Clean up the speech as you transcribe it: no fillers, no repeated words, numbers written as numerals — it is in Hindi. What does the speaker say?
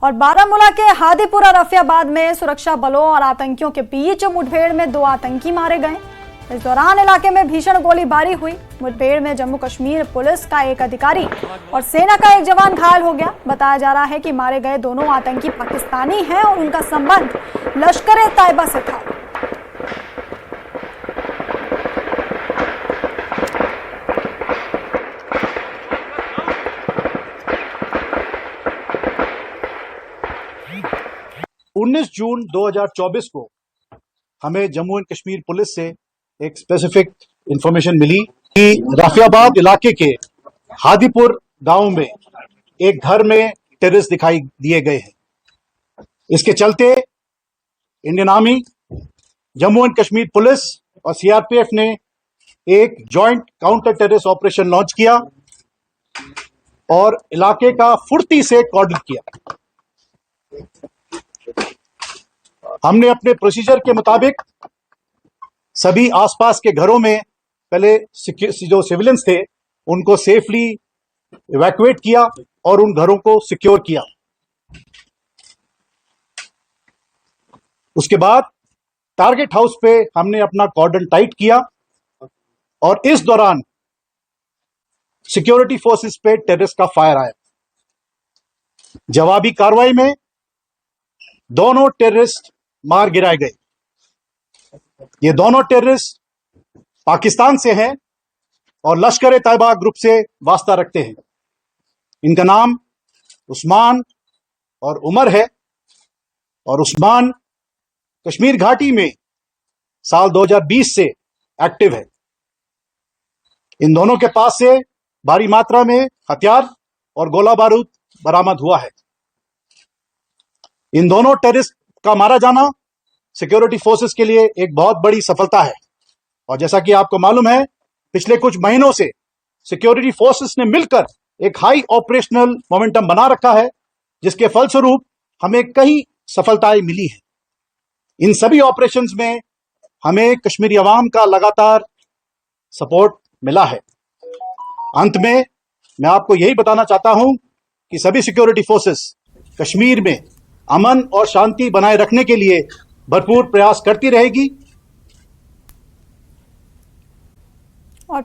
और बारामूला के हादीपुरा रफियाबाद में सुरक्षा बलों और आतंकियों के बीच मुठभेड़ में 2 आतंकी मारे गए। इस दौरान इलाके में भीषण गोलीबारी हुई। मुठभेड़ में जम्मू कश्मीर पुलिस का एक अधिकारी और सेना का एक जवान घायल हो गया। बताया जा रहा है कि मारे गए दोनों आतंकी पाकिस्तानी हैं और उनका संबंध लश्कर-ए-तैयबा से था। उन्नीस जून 2024 को हमें जम्मू एंड कश्मीर पुलिस से एक स्पेसिफिक इंफॉर्मेशन मिली कि रफियाबाद इलाके के हादीपुर गांव में एक घर में टेररिस्ट दिखाई दिए गए हैं। इसके चलते Indian army, Jammu and Kashmir police और सीआरपीएफ ने एक joint counter terrorist operation launch किया और इलाके का फुर्ती से कॉर्डन किया। हमने अपने प्रोसीजर के मुताबिक सभी आसपास के घरों में पहले जो सिविलियंस थे उनको सेफली इवैक्यूएट किया और उन घरों को सिक्योर किया। उसके बाद टारगेट हाउस पे हमने अपना कॉर्डन टाइट किया और इस दौरान सिक्योरिटी फोर्सेस पे टेररिस्ट का फायर आया। जवाबी कार्रवाई में दोनों टेररिस्ट मार गिराए गए। ये दोनों टेररिस्ट पाकिस्तान से हैं और लश्कर-ए-तैयबा ग्रुप से वास्ता रखते हैं। इनका नाम उस्मान और उमर है और उस्मान कश्मीर घाटी में साल 2020 से एक्टिव है। इन दोनों के पास से भारी मात्रा में हथियार और गोला बारूद बरामद हुआ है। इन दोनों टेररिस्ट का मारा जाना सिक्योरिटी फोर्सेस के लिए एक बहुत बड़ी सफलता है और जैसा कि आपको मालूम है, पिछले कुछ महीनों से सिक्योरिटी फोर्सेस ने मिलकर एक हाई ऑपरेशनल मोमेंटम बना रखा है, जिसके फलस्वरूप हमें कई सफलताएं मिली हैं। इन सभी ऑपरेशंस में हमें कश्मीरी अवाम का लगातार सपोर्ट मिला है। अंत में मैं आपको यही बताना चाहता हूं कि सभी सिक्योरिटी फोर्सेस कश्मीर में अमन और शांति बनाए रखने के लिए भरपूर प्रयास करती रहेगी। और